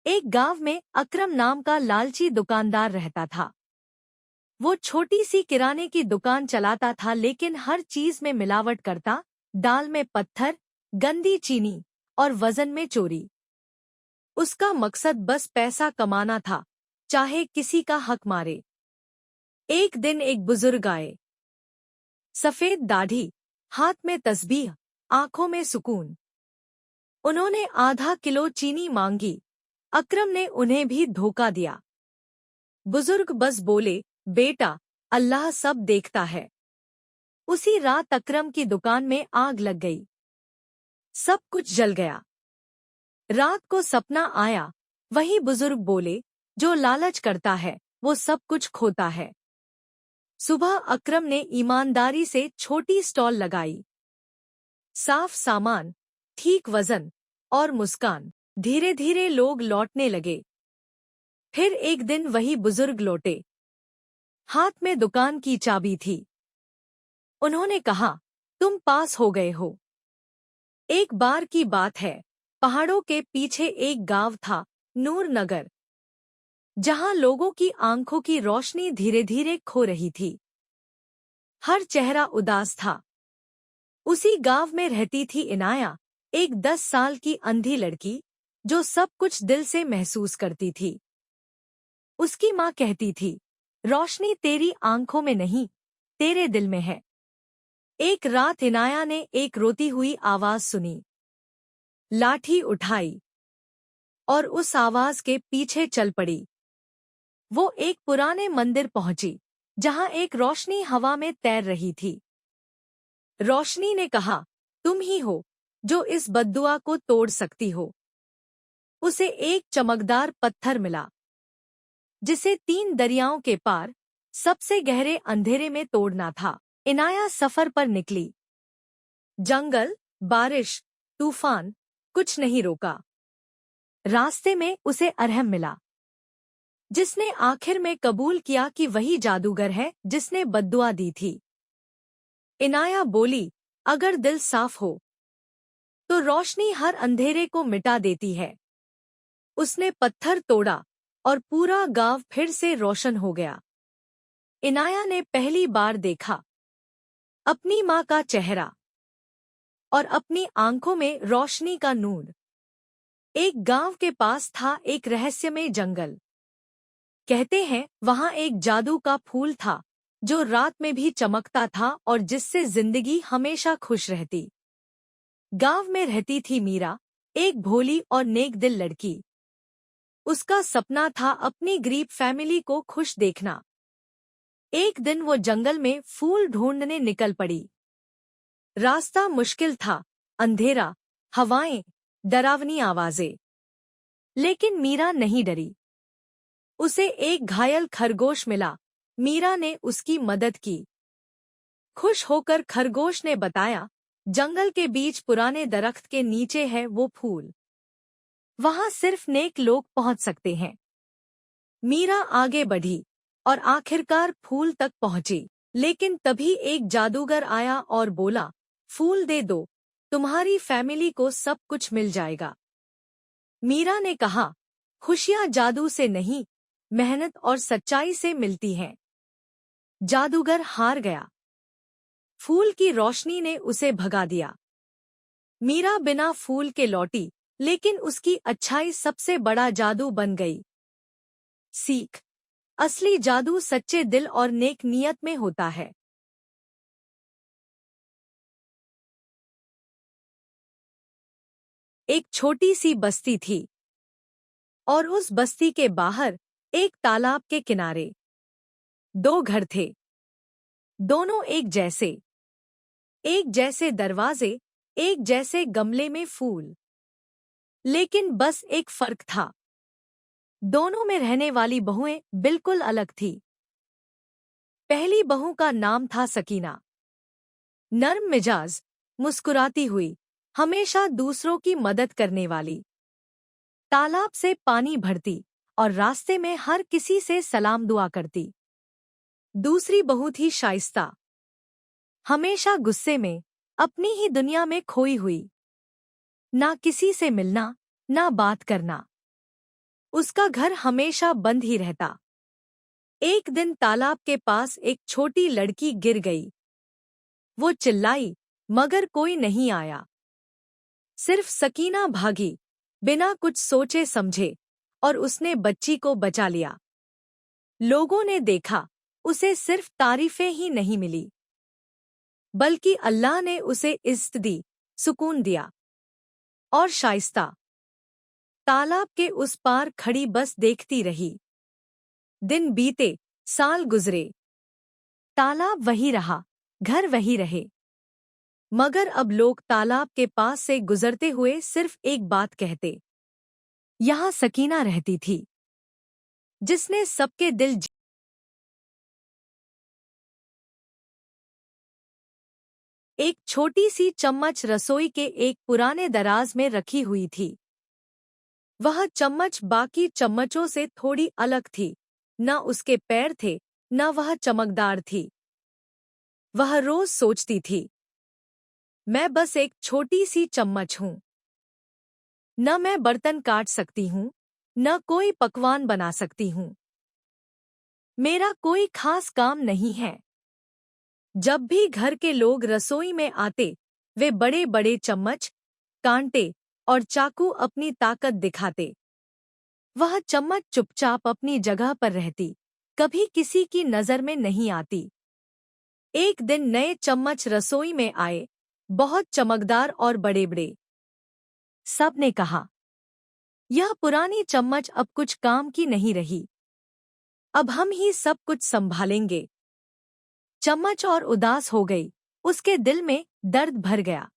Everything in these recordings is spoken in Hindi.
एक गांव में अकरम नाम का लालची दुकानदार रहता था। वो छोटी सी किराने की दुकान चलाता था, लेकिन हर चीज में मिलावट करता। दाल में पत्थर, गंदी चीनी और वजन में चोरी। उसका मकसद बस पैसा कमाना था, चाहे किसी का हक मारे। एक दिन एक बुजुर्ग आए। सफेद दाढ़ी, हाथ में तस्बीह, आंखों में सुकून। उन्होंने आधा किलो चीनी मांगी। अकरम ने उन्हें भी धोखा दिया। बुजुर्ग बस बोले, बेटा, अल्लाह सब देखता है। उसी रात अकरम की दुकान में आग लग गई। सब कुछ जल गया। रात को सपना आया। वही बुजुर्ग बोले, जो लालच करता है वो सब कुछ खोता है। सुबह अकरम ने ईमानदारी से छोटी स्टॉल लगाई। साफ सामान, ठीक वजन और मुस्कान। धीरे धीरे लोग लौटने लगे। फिर एक दिन वही बुजुर्ग लौटे। हाथ में दुकान की चाबी थी। उन्होंने कहा, तुम पास हो गए हो। एक बार की बात है, पहाड़ों के पीछे एक गांव था, नूरनगर, जहां लोगों की आंखों की रोशनी धीरे धीरे खो रही थी। हर चेहरा उदास था। उसी गांव में रहती थी इनाया, एक 10 साल की अंधी लड़की, जो सब कुछ दिल से महसूस करती थी। उसकी माँ कहती थी, रोशनी तेरी आंखों में नहीं, तेरे दिल में है। एक रात इनाया ने एक रोती हुई आवाज सुनी। लाठी उठाई और उस आवाज के पीछे चल पड़ी। वो एक पुराने मंदिर पहुंची, जहां एक रोशनी हवा में तैर रही थी। रोशनी ने कहा, तुम ही हो जो इस बद्दुआ को तोड़ सकती हो। उसे एक चमकदार पत्थर मिला, जिसे 3 दरियाओं के पार सबसे गहरे अंधेरे में तोड़ना था। इनाया सफर पर निकली। जंगल, बारिश, तूफान, कुछ नहीं रोका। रास्ते में उसे अरहम मिला, जिसने आखिर में कबूल किया कि वही जादूगर है जिसने बद्दुआ दी थी। इनाया बोली, अगर दिल साफ हो तो रोशनी हर अंधेरे को मिटा देती है। उसने पत्थर तोड़ा और पूरा गांव फिर से रोशन हो गया। इनाया ने पहली बार देखा अपनी माँ का चेहरा और अपनी आंखों में रोशनी का नूर। एक गांव के पास था एक रहस्यमय जंगल। कहते हैं वहां एक जादू का फूल था, जो रात में भी चमकता था और जिससे जिंदगी हमेशा खुश रहती। गांव में रहती थी मीरा, एक भोली और नेक दिल लड़की। उसका सपना था अपनी गरीब फैमिली को खुश देखना। एक दिन वो जंगल में फूल ढूंढने निकल पड़ी। रास्ता मुश्किल था, अंधेरा, हवाएं, डरावनी आवाजें। लेकिन मीरा नहीं डरी। उसे एक घायल खरगोश मिला। मीरा ने उसकी मदद की। खुश होकर खरगोश ने बताया, जंगल के बीच पुराने दरख्त के नीचे है वो फूल। वहां सिर्फ नेक लोग पहुंच सकते हैं। मीरा आगे बढ़ी और आखिरकार फूल तक पहुंची। लेकिन तभी एक जादूगर आया और बोला, फूल दे दो, तुम्हारी फैमिली को सब कुछ मिल जाएगा। मीरा ने कहा, खुशियां जादू से नहीं, मेहनत और सच्चाई से मिलती हैं। जादूगर हार गया। फूल की रोशनी ने उसे भगा दिया। मीरा बिना फूल के लौटी, लेकिन उसकी अच्छाई सबसे बड़ा जादू बन गई। सीख, असली जादू सच्चे दिल और नेक नियत में होता है। एक छोटी सी बस्ती थी और उस बस्ती के बाहर एक तालाब के किनारे 2 घर थे। दोनों एक जैसे दरवाजे, एक जैसे गमले में फूल। लेकिन बस एक फर्क था, दोनों में रहने वाली बहुएं बिल्कुल अलग थी। पहली बहू का नाम था सकीना। नर्म मिजाज, मुस्कुराती हुई, हमेशा दूसरों की मदद करने वाली। तालाब से पानी भरती और रास्ते में हर किसी से सलाम दुआ करती। दूसरी बहू थी शाइस्ता, हमेशा गुस्से में, अपनी ही दुनिया में खोई हुई। ना किसी से मिलना, ना बात करना। उसका घर हमेशा बंद ही रहता। एक दिन तालाब के पास एक छोटी लड़की गिर गई। वो चिल्लाई, मगर कोई नहीं आया। सिर्फ सकीना भागी, बिना कुछ सोचे समझे, और उसने बच्ची को बचा लिया। लोगों ने देखा, उसे सिर्फ तारीफें ही नहीं मिली, बल्कि अल्लाह ने उसे इज्जत दी, सुकून दिया। और शाइस्ता तालाब के उस पार खड़ी बस देखती रही। दिन बीते, साल गुजरे, तालाब वही रहा, घर वही रहे। मगर अब लोग तालाब के पास से गुजरते हुए सिर्फ एक बात कहते, यहाँ सकीना रहती थी, जिसने सबके दिल एक छोटी सी चम्मच रसोई के एक पुराने दराज में रखी हुई थी। वह चम्मच बाकी चम्मचों से थोड़ी अलग थी, न उसके पैर थे, न वह चमकदार थी। वह रोज सोचती थी, मैं बस एक छोटी सी चम्मच हूँ। न मैं बर्तन काट सकती हूँ, न कोई पकवान बना सकती हूँ। मेरा कोई खास काम नहीं है। जब भी घर के लोग रसोई में आते, वे बड़े बड़े चम्मच, कांटे और चाकू अपनी ताकत दिखाते। वह चम्मच चुपचाप अपनी जगह पर रहती, कभी किसी की नजर में नहीं आती। एक दिन नए चम्मच रसोई में आए, बहुत चमकदार और बड़े बड़े। सब ने कहा, यह पुरानी चम्मच अब कुछ काम की नहीं रही, अब हम ही सब कुछ संभालेंगे। चम्मच और उदास हो गई, उसके दिल में दर्द भर गया।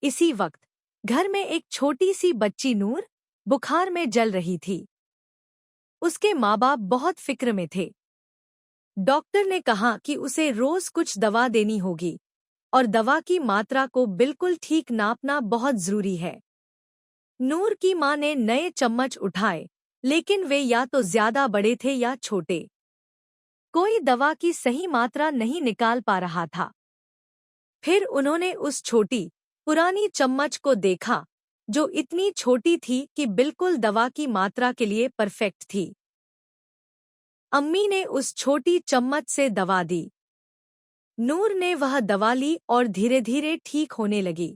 इसी वक्त घर में एक छोटी सी बच्ची नूर बुखार में जल रही थी। उसके माँ बाप बहुत फिक्र में थे। डॉक्टर ने कहा कि उसे रोज कुछ दवा देनी होगी, और दवा की मात्रा को बिल्कुल ठीक नापना बहुत जरूरी है। नूर की माँ ने नए चम्मच उठाए, लेकिन वे या तो ज्यादा बड़े थे या छोटे। कोई दवा की सही मात्रा नहीं निकाल पा रहा था। फिर उन्होंने उस छोटी, पुरानी चम्मच को देखा, जो इतनी छोटी थी कि बिल्कुल दवा की मात्रा के लिए परफेक्ट थी। अम्मी ने उस छोटी चम्मच से दवा दी। नूर ने वह दवा ली और धीरे धीरे ठीक होने लगी।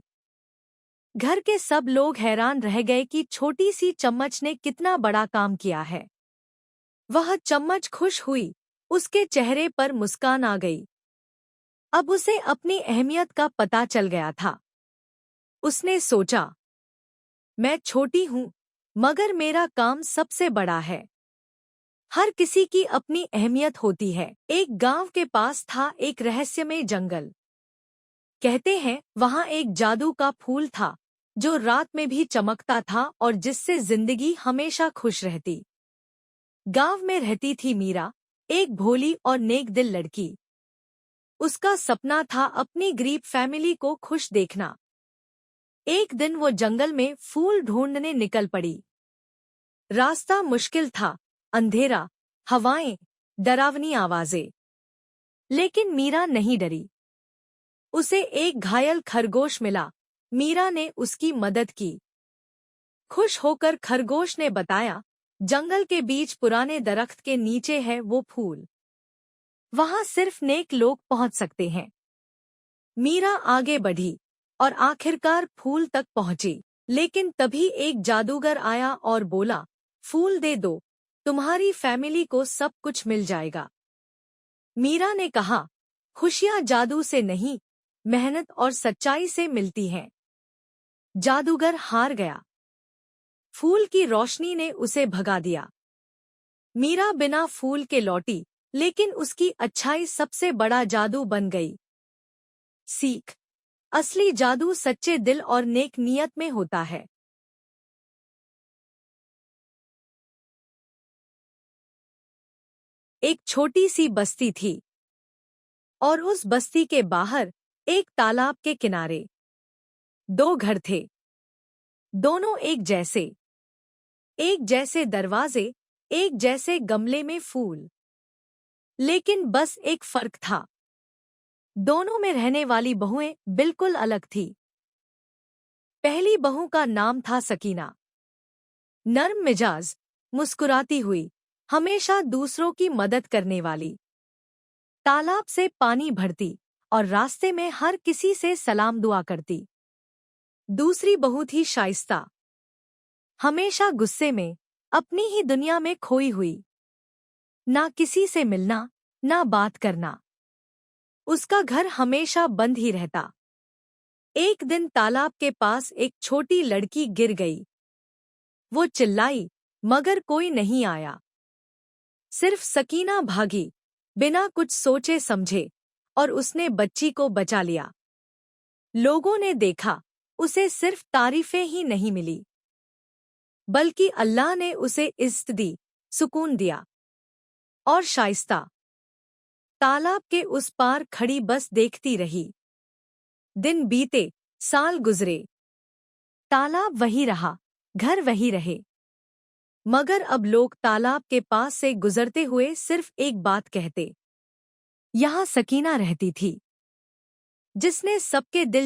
घर के सब लोग हैरान रह गए कि छोटी सी चम्मच ने कितना बड़ा काम किया है। वह चम्मच खुश हुई, उसके चेहरे पर मुस्कान आ गई। अब उसे अपनी अहमियत का पता चल गया था। उसने सोचा, मैं छोटी हूँ, मगर मेरा काम सबसे बड़ा है। हर किसी की अपनी अहमियत होती है। एक गांव के पास था एक रहस्यमय जंगल। कहते हैं वहां एक जादू का फूल था, जो रात में भी चमकता था और जिससे जिंदगी हमेशा खुश रहती। गांव में रहती थी मीरा, एक भोली और नेक दिल लड़की। उसका सपना था अपनी गरीब फैमिली को खुश देखना। एक दिन वो जंगल में फूल ढूंढने निकल पड़ी। रास्ता मुश्किल था, अंधेरा, हवाएं, डरावनी आवाजें। लेकिन मीरा नहीं डरी। उसे एक घायल खरगोश मिला। मीरा ने उसकी मदद की। खुश होकर खरगोश ने बताया, जंगल के बीच पुराने दरख्त के नीचे है वो फूल। वहां सिर्फ नेक लोग पहुंच सकते हैं। मीरा आगे बढ़ी और आखिरकार फूल तक पहुंची। लेकिन तभी एक जादूगर आया और बोला, फूल दे दो, तुम्हारी फैमिली को सब कुछ मिल जाएगा। मीरा ने कहा, खुशियां जादू से नहीं, मेहनत और सच्चाई से मिलती हैं। जादूगर हार गया। फूल की रोशनी ने उसे भगा दिया। मीरा बिना फूल के लौटी, लेकिन उसकी अच्छाई सबसे बड़ा जादू बन गई। सीख, असली जादू सच्चे दिल और नेक नियत में होता है। एक छोटी सी बस्ती थी, और उस बस्ती के बाहर एक तालाब के किनारे दो घर थे। दोनों एक जैसे दरवाजे, एक जैसे गमले में फूल। लेकिन बस एक फर्क था, दोनों में रहने वाली बहुएं बिल्कुल अलग थी। पहली बहू का नाम था सकीना। नर्म मिजाज, मुस्कुराती हुई, हमेशा दूसरों की मदद करने वाली। तालाब से पानी भरती और रास्ते में हर किसी से सलाम दुआ करती। दूसरी बहू थी शाइस्ता, हमेशा गुस्से में, अपनी ही दुनिया में खोई हुई। ना किसी से मिलना, ना बात करना। उसका घर हमेशा बंद ही रहता। एक दिन तालाब के पास एक छोटी लड़की गिर गई। वो चिल्लाई, मगर कोई नहीं आया। सिर्फ सकीना भागी, बिना कुछ सोचे समझे, और उसने बच्ची को बचा लिया। लोगों ने देखा, उसे सिर्फ तारीफें ही नहीं मिली, बल्कि अल्लाह ने उसे इज्जत दी, सुकून दिया। और शाइस्ता तालाब के उस पार खड़ी बस देखती रही। दिन बीते, साल गुजरे, तालाब वही रहा, घर वही रहे। मगर अब लोग तालाब के पास से गुजरते हुए सिर्फ एक बात कहते, यहाँ सकीना रहती थी, जिसने सबके दिल